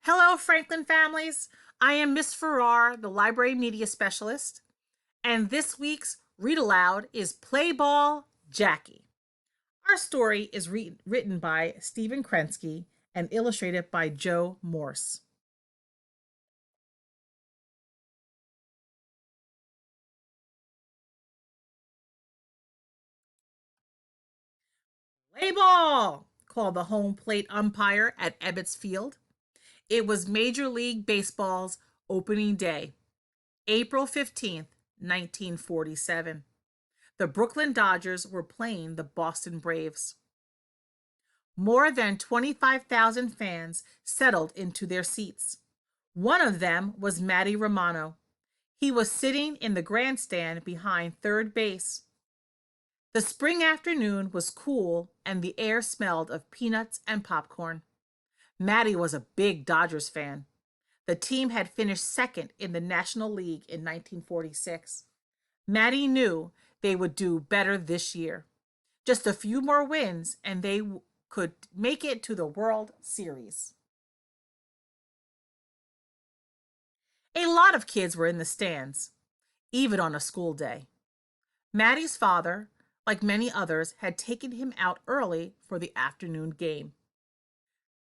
Hello, Franklin families. I am Miss Farrar, the library media specialist, and this week's read aloud is Play Ball Jackie. Our story is written by Stephen Krensky and illustrated by Joe Morse. Play ball! Called the home plate umpire at Ebbets Field. It was Major League Baseball's opening day, April 15th, 1947. The Brooklyn Dodgers were playing the Boston Braves. More than 25,000 fans settled into their seats. One of them was Matty Romano. He was sitting in the grandstand behind third base. The spring afternoon was cool and the air smelled of peanuts and popcorn. Matty was a big Dodgers fan. The team had finished second in the National League in 1946. Matty knew they would do better this year. Just a few more wins and they could make it to the World Series. A lot of kids were in the stands, even on a school day. Matty's father, like many others, had taken him out early for the afternoon game.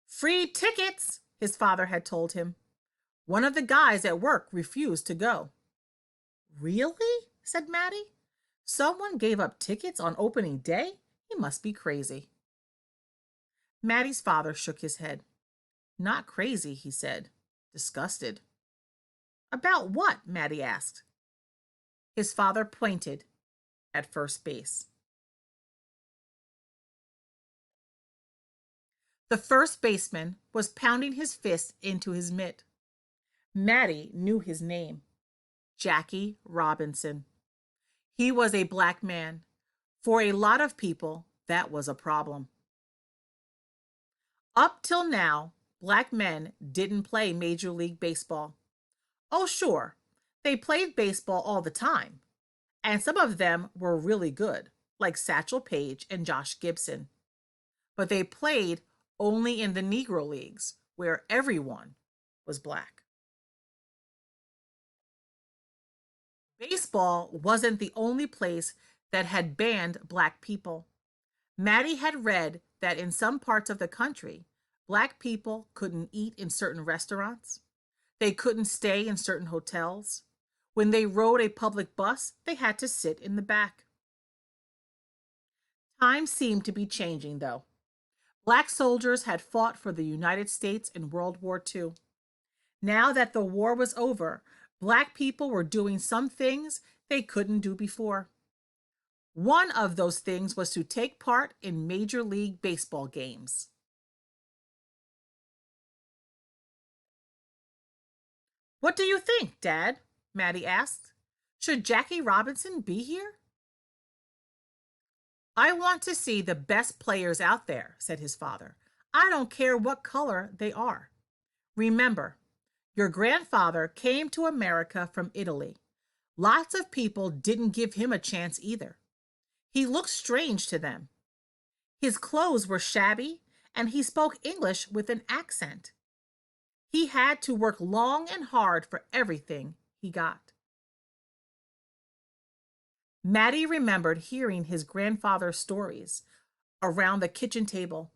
Free tickets, his father had told him. One of the guys at work refused to go. Really? Said Matty. Someone gave up tickets on opening day? He must be crazy. Matty's father shook his head. Not crazy, he said, disgusted. About what? Matty asked. His father pointed at first base. The first baseman was pounding his fist into his mitt. Matty knew his name, Jackie Robinson. He was a black man. For a lot of people, that was a problem. Up till now, black men didn't play Major League Baseball. Oh, sure, they played baseball all the time, and some of them were really good, like Satchel Paige and Josh Gibson. But they played only in the Negro Leagues, where everyone was black. Baseball wasn't the only place that had banned black people. Matty had read that in some parts of the country, black people couldn't eat in certain restaurants. They couldn't stay in certain hotels. When they rode a public bus, they had to sit in the back. Times seemed to be changing, though. Black soldiers had fought for the United States in World War II. Now that the war was over, black people were doing some things they couldn't do before. One of those things was to take part in Major League Baseball games. What do you think, Dad? Matty asked. Should Jackie Robinson be here? I want to see the best players out there, said his father. I don't care what color they are. Remember, your grandfather came to America from Italy. Lots of people didn't give him a chance either. He looked strange to them. His clothes were shabby, and he spoke English with an accent. He had to work long and hard for everything he got. Matty remembered hearing his grandfather's stories around the kitchen table.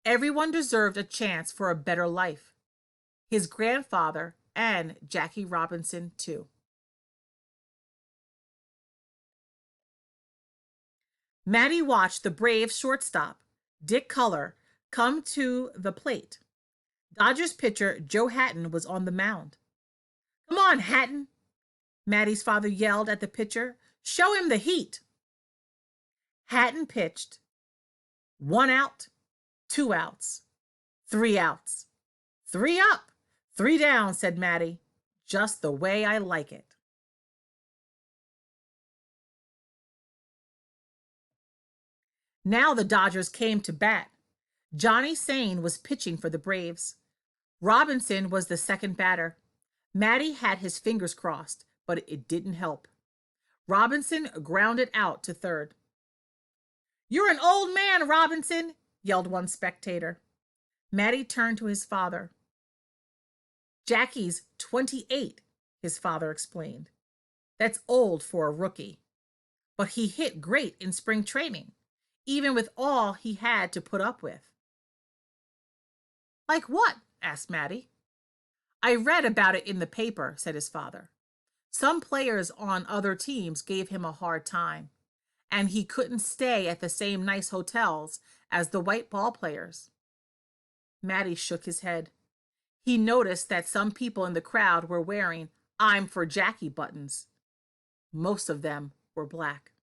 Everyone deserved a chance for a better life. His grandfather and Jackie Robinson, too. Matty watched the Braves shortstop, Dick Culler, come to the plate. Dodgers pitcher Joe Hatton was on the mound. Come on, Hatton, Matty's father yelled at the pitcher. Show him the heat. Hatton pitched. 1 out, 2 outs, 3 outs. 3 up, 3 down, said Matty. Just the way I like it. Now the Dodgers came to bat. Johnny Sane was pitching for the Braves. Robinson was the second batter. Matty had his fingers crossed, but it didn't help. Robinson grounded out to third. You're an old man, Robinson, yelled one spectator. Matty turned to his father. Jackie's 28, his father explained. That's old for a rookie. But he hit great in spring training, even with all he had to put up with. Like what? Asked Matty. I read about it in the paper, said his father. Some players on other teams gave him a hard time, and he couldn't stay at the same nice hotels as the white ball players. Matty shook his head. He noticed that some people in the crowd were wearing "I'm for Jackie" buttons. Most of them were black.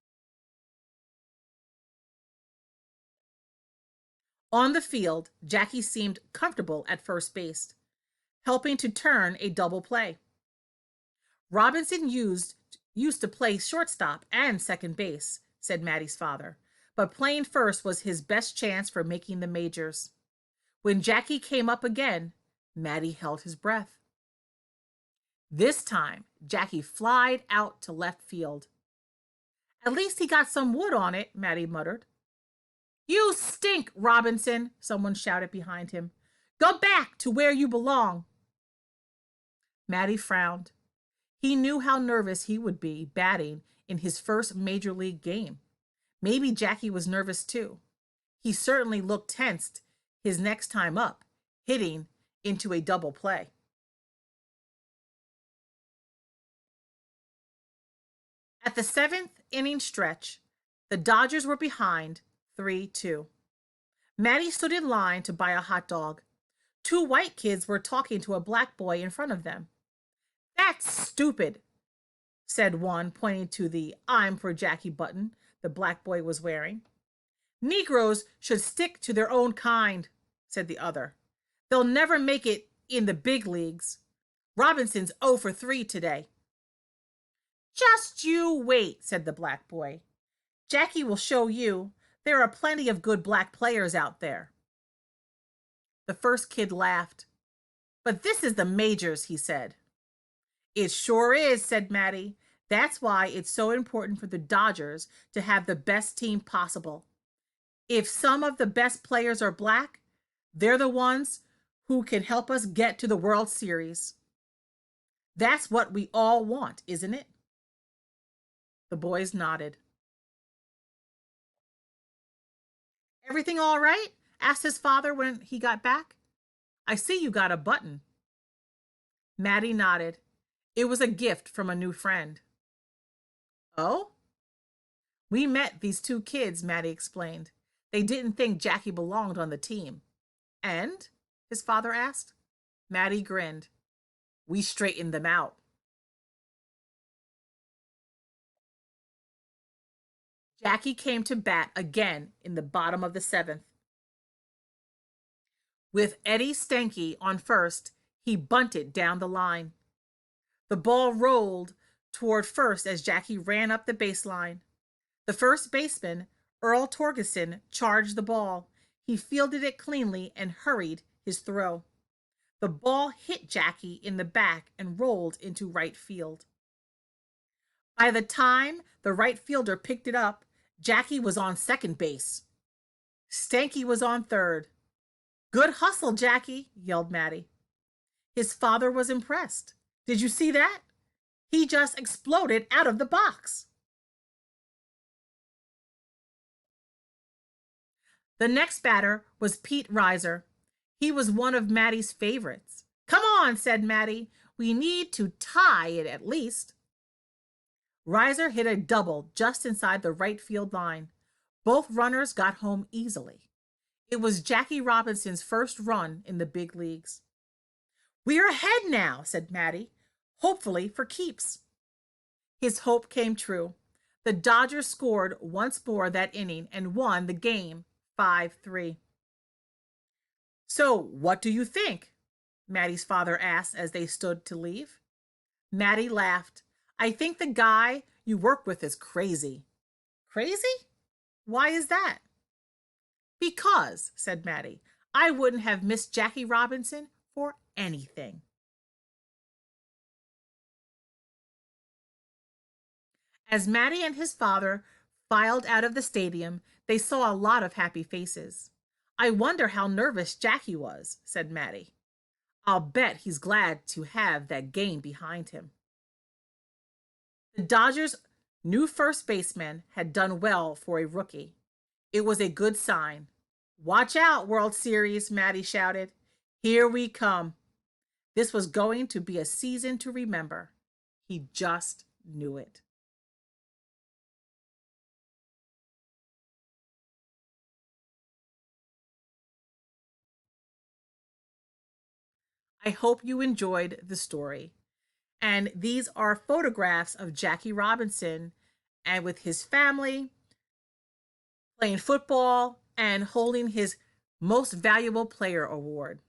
On the field, Jackie seemed comfortable at first base, helping to turn a double play. Robinson used to play shortstop and second base, said Matty's father, but playing first was his best chance for making the majors. When Jackie came up again, Matty held his breath. This time, Jackie flied out to left field. At least he got some wood on it, Matty muttered. You stink, Robinson, someone shouted behind him. Go back to where you belong. Matty frowned. He knew how nervous he would be batting in his first major league game. Maybe Jackie was nervous too. He certainly looked tensed his next time up, hitting into a double play. At the seventh inning stretch, the Dodgers were behind 3-2. Matty stood in line to buy a hot dog. Two white kids were talking to a black boy in front of them. That's stupid, said one, pointing to the "I'm for Jackie" button the black boy was wearing. Negroes should stick to their own kind, said the other. They'll never make it in the big leagues. Robinson's 0 for 3 today. Just you wait, said the black boy. Jackie will show you. There are plenty of good black players out there. The first kid laughed. But this is the majors, he said. It sure is, said Matty. That's why it's so important for the Dodgers to have the best team possible. If some of the best players are black, they're the ones who can help us get to the World Series. That's what we all want, isn't it? The boys nodded. Everything all right? Asked his father when he got back. I see you got a button. Matty nodded. It was a gift from a new friend. Oh? We met these two kids, Matty explained. They didn't think Jackie belonged on the team. And? His father asked. Matty grinned. We straightened them out. Jackie came to bat again in the bottom of the seventh. With Eddie Stanky on first, he bunted down the line. The ball rolled toward first as Jackie ran up the baseline. The first baseman, Earl Torgeson, charged the ball. He fielded it cleanly and hurried his throw. The ball hit Jackie in the back and rolled into right field. By the time the right fielder picked it up, Jackie was on second base. Stanky was on third. Good hustle, Jackie, yelled Matty. His father was impressed. Did you see that? He just exploded out of the box. The next batter was Pete Reiser. He was one of Matty's favorites. Come on, said Matty. We need to tie it at least. Reiser hit a double just inside the right field line. Both runners got home easily. It was Jackie Robinson's first run in the big leagues. We're ahead now, said Matty, hopefully for keeps. His hope came true. The Dodgers scored once more that inning and won the game 5-3. So, what do you think? Matty's father asked as they stood to leave. Matty laughed. I think the guy you work with is crazy. Crazy? Why is that? Because, said Matty, I wouldn't have missed Jackie Robinson for anything. As Matty and his father filed out of the stadium, they saw a lot of happy faces. I wonder how nervous Jackie was, said Matty. I'll bet he's glad to have that game behind him. The Dodgers' new first baseman had done well for a rookie. It was a good sign. Watch out, World Series, Matty shouted. Here we come. This was going to be a season to remember. He just knew it. I hope you enjoyed the story. And these are photographs of Jackie Robinson and with his family playing football and holding his most valuable player award.